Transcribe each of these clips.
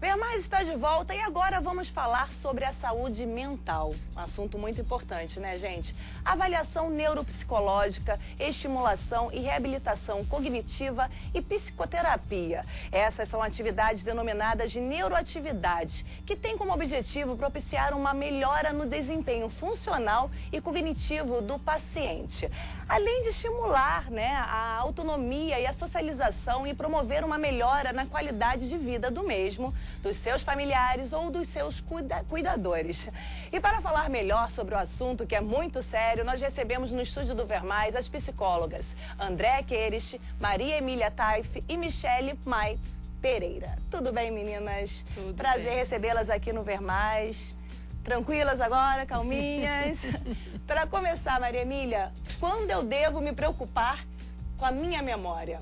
Vermais está de volta e agora vamos falar sobre a saúde mental. Um assunto muito importante, né, gente? Avaliação neuropsicológica, estimulação e reabilitação cognitiva e psicoterapia. Essas são atividades denominadas de neuroatividades, que têm como objetivo propiciar uma melhora no desempenho funcional e cognitivo do paciente. Além de estimular, né, a autonomia e a socialização e promover uma melhora na qualidade de vida do mesmo, dos seus familiares ou dos seus cuidadores. E para falar melhor sobre o assunto, que é muito sério, nós recebemos no estúdio do Vermais as psicólogas Andréa Queires, Maria Emília Taif e Michele Mai Pereira. Tudo bem, meninas? Tudo Prazer bem. recebê-las aqui no Vermais. Tranquilas agora, calminhas? Para começar, Maria Emília, quando eu devo me preocupar com a minha memória?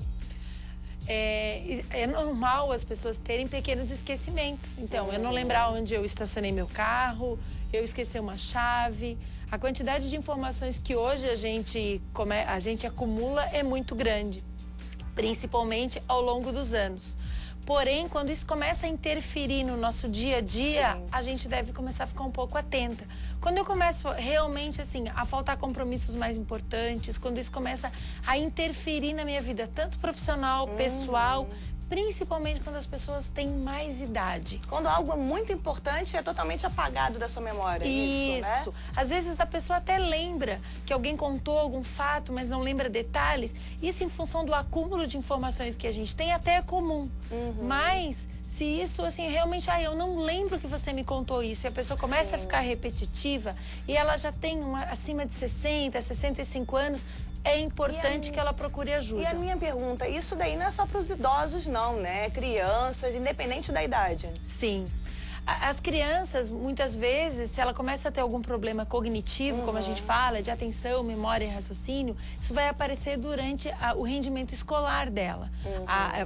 É normal as pessoas terem pequenos esquecimentos. Então, eu não lembrar onde eu estacionei meu carro, eu esqueci uma chave. A quantidade de informações que hoje a gente acumula é muito grande, principalmente ao longo dos anos. Porém, quando isso começa a interferir no nosso dia a dia, Sim, a gente deve começar a ficar um pouco atenta. Quando eu começo realmente assim a faltar compromissos mais importantes, quando isso começa a interferir na minha vida, tanto profissional, pessoal, principalmente quando as pessoas têm mais idade. Quando algo é muito importante, é totalmente apagado da sua memória. Isso, né? Às vezes a pessoa até lembra que alguém contou algum fato, mas não lembra detalhes. Isso em função do acúmulo de informações que a gente tem até é comum. Mas se isso, assim, realmente, eu não lembro que você me contou isso, e a pessoa começa a ficar repetitiva, e ela já tem acima de 60, 65 anos, é importante que ela procure ajuda. E a minha pergunta, isso daí não é só para os idosos não, né? Crianças, independente da idade. Sim. As crianças, muitas vezes, se ela começa a ter algum problema cognitivo, como a gente fala, de atenção, memória e raciocínio, isso vai aparecer durante o rendimento escolar dela.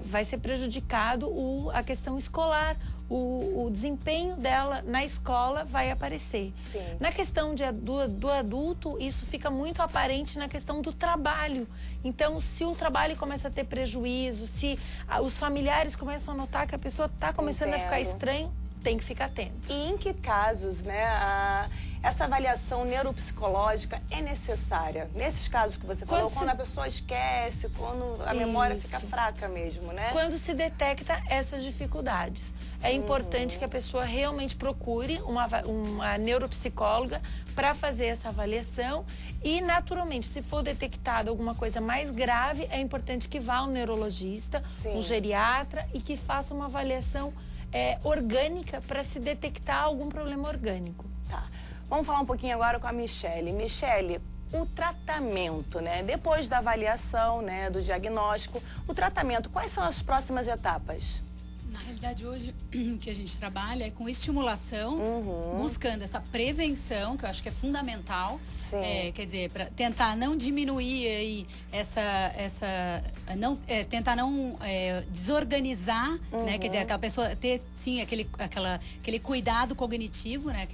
Vai ser prejudicado a questão escolar. O desempenho dela na escola vai aparecer. Sim. Na questão do adulto, isso fica muito aparente na questão do trabalho. Então, se o trabalho começa a ter prejuízo, se os familiares começam a notar que a pessoa está começando a ficar estranho, tem que ficar atento. E em que casos, né, essa avaliação neuropsicológica é necessária? Nesses casos que você falou, quando a pessoa esquece, quando a memória fica fraca mesmo, né? Quando se detecta essas dificuldades. É importante que a pessoa realmente procure uma neuropsicóloga para fazer essa avaliação e, naturalmente, se for detectada alguma coisa mais grave, é importante que vá ao neurologista, um geriatra e que faça uma avaliação orgânica para se detectar algum problema orgânico. Tá. Vamos falar um pouquinho agora com a Michele. Michele, o tratamento, né? Depois da avaliação, né, do diagnóstico, o tratamento, quais são as próximas etapas? Na realidade, hoje, o que a gente trabalha é com estimulação, buscando essa prevenção, que eu acho que é fundamental. Quer dizer, para tentar não diminuir aí tentar não desorganizar, né? Quer dizer, aquela pessoa ter, sim, aquele cuidado cognitivo, né?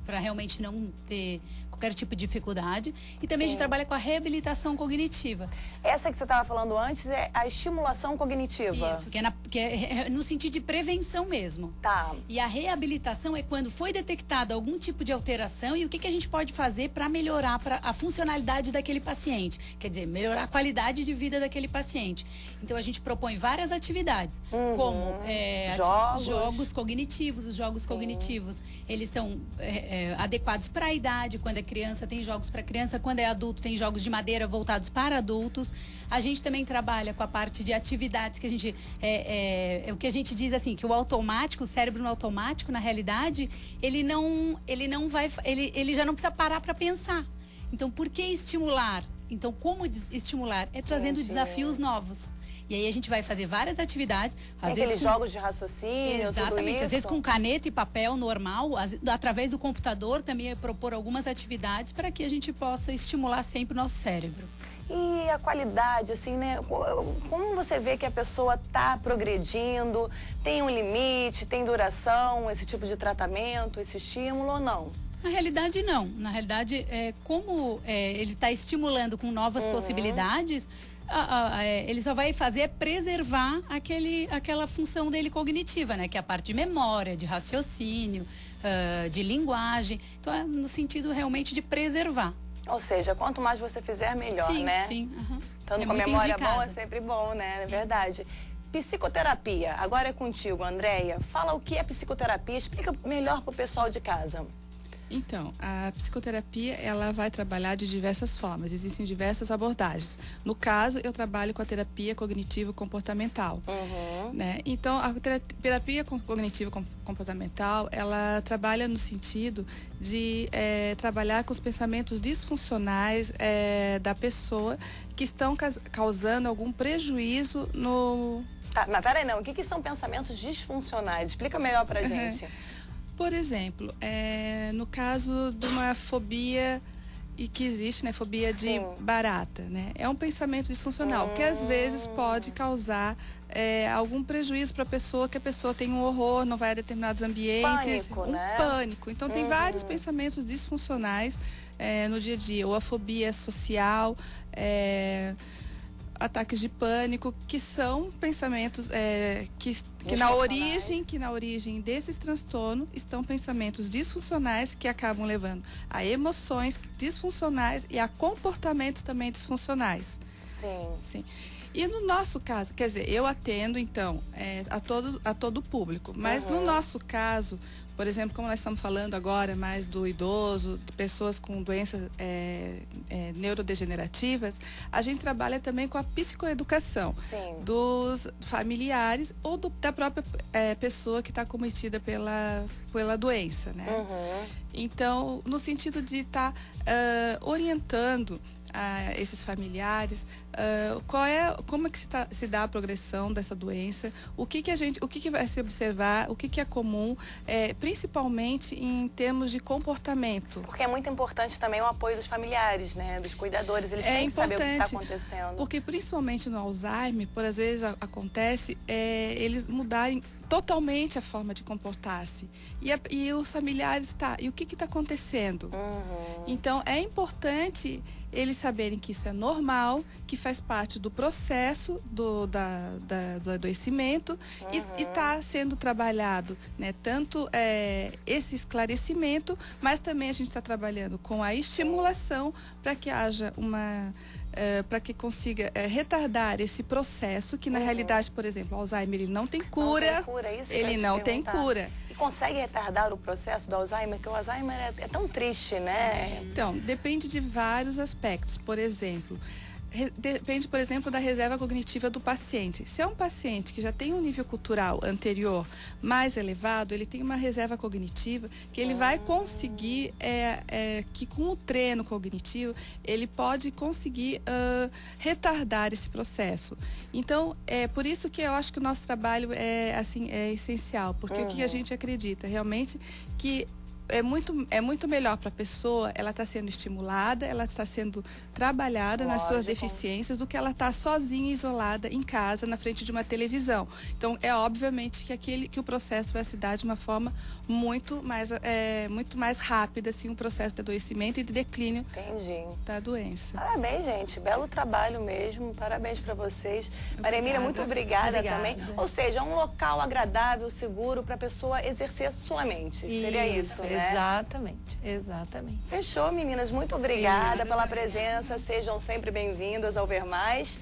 Para realmente não ter qualquer tipo de dificuldade. E também a gente trabalha com a reabilitação cognitiva. Essa que você estava falando antes é a estimulação cognitiva. Isso, que é no sentido de prevenção mesmo. Tá. E a reabilitação é quando foi detectado algum tipo de alteração e o que a gente pode fazer para melhorar a funcionalidade daquele paciente. Quer dizer, melhorar a qualidade de vida daquele paciente. Então a gente propõe várias atividades, como jogos cognitivos. Os jogos cognitivos, eles são adequados para a idade. Quando é criança, tem jogos para criança. Quando é adulto, tem jogos de madeira voltados para adultos. A gente também trabalha com a parte de atividades que a gente... o que a gente diz assim, que o automático, o cérebro no automático, na realidade, ele já não precisa parar para pensar. Então, por que estimular? Então, como estimular? É trazendo desafios novos. E aí a gente vai fazer várias atividades. Às vezes jogos de raciocínio, exatamente. Às vezes com caneta e papel normal, através do computador também propor algumas atividades para que a gente possa estimular sempre o nosso cérebro. E a qualidade, assim, né? Como você vê que a pessoa está progredindo? Tem um limite, tem duração, esse tipo de tratamento, esse estímulo ou não? Na realidade, não. Na realidade, como ele está estimulando com novas possibilidades, ele só vai fazer preservar aquela função dele cognitiva, né? Que é a parte de memória, de raciocínio, de linguagem. Então, é no sentido realmente de preservar. Ou seja, quanto mais você fizer, melhor, né? Sim, Estando com a memória boa é sempre bom, né? Sim. É verdade. Psicoterapia, agora é contigo, Andréia. Fala o que é psicoterapia, explica melhor para o pessoal de casa. Então, a psicoterapia, ela vai trabalhar de diversas formas, existem diversas abordagens. No caso, eu trabalho com a terapia cognitivo-comportamental. Né? Então, a terapia cognitivo-comportamental, ela trabalha no sentido de trabalhar com os pensamentos disfuncionais da pessoa que estão causando algum prejuízo no... Tá, mas peraí, não, o que são pensamentos disfuncionais? Explica melhor pra gente. Por exemplo, no caso de uma fobia e que existe, né, fobia de barata, né? É um pensamento disfuncional que às vezes pode causar algum prejuízo para a pessoa, que a pessoa tem um horror, não vai a determinados ambientes, pânico, né? Pânico. Então tem vários pensamentos disfuncionais no dia a dia, ou a fobia social, ataques de pânico, que são pensamentos que na origem desses transtornos estão pensamentos disfuncionais que acabam levando a emoções disfuncionais e a comportamentos também disfuncionais. Sim. E no nosso caso, quer dizer, eu atendo então a todo o público, mas no nosso caso, por exemplo, como nós estamos falando agora mais do idoso, de pessoas com doenças neurodegenerativas, a gente trabalha também com a psicoeducação dos familiares ou da própria pessoa que está cometida pela doença, né? Então, no sentido de estar orientando esses familiares, como é que se dá a progressão dessa doença, o que vai se observar, o que é comum, principalmente em termos de comportamento. Porque é muito importante também o apoio dos familiares, né, dos cuidadores, eles têm que saber o que está acontecendo. Porque principalmente no Alzheimer, por às vezes acontece, eles mudarem totalmente a forma de comportar-se. E os familiares, e o que está acontecendo? Então, é importante eles saberem que isso é normal, que faz parte do processo do adoecimento e está sendo trabalhado, né, tanto esse esclarecimento, mas também a gente está trabalhando com a estimulação para que haja para que consiga retardar esse processo que na realidade, por exemplo, o Alzheimer ele não tem cura, ele não tem cura. E consegue retardar o processo do Alzheimer? Porque o Alzheimer é tão triste, né? Então, depende de vários aspectos. Por exemplo, depende, por exemplo, da reserva cognitiva do paciente. Se é um paciente que já tem um nível cultural anterior mais elevado, ele tem uma reserva cognitiva que ele vai conseguir, que com o treino cognitivo, ele pode conseguir retardar esse processo. Então, é por isso que eu acho que o nosso trabalho é essencial, porque o que a gente acredita realmente que é muito melhor para a pessoa, ela está sendo estimulada, ela está sendo trabalhada nas suas deficiências do que ela está sozinha, isolada, em casa, na frente de uma televisão. Então, obviamente que o processo vai se dar de uma forma muito mais rápida, assim, um processo de adoecimento e de declínio da doença. Parabéns, gente. Belo trabalho mesmo. Parabéns para vocês. Maria Emília, muito obrigada também. Ou seja, um local agradável, seguro para a pessoa exercer sua mente. Seria isso, né? Exatamente. Fechou, meninas. Muito obrigada pela presença. Sejam sempre bem-vindas ao Ver Mais.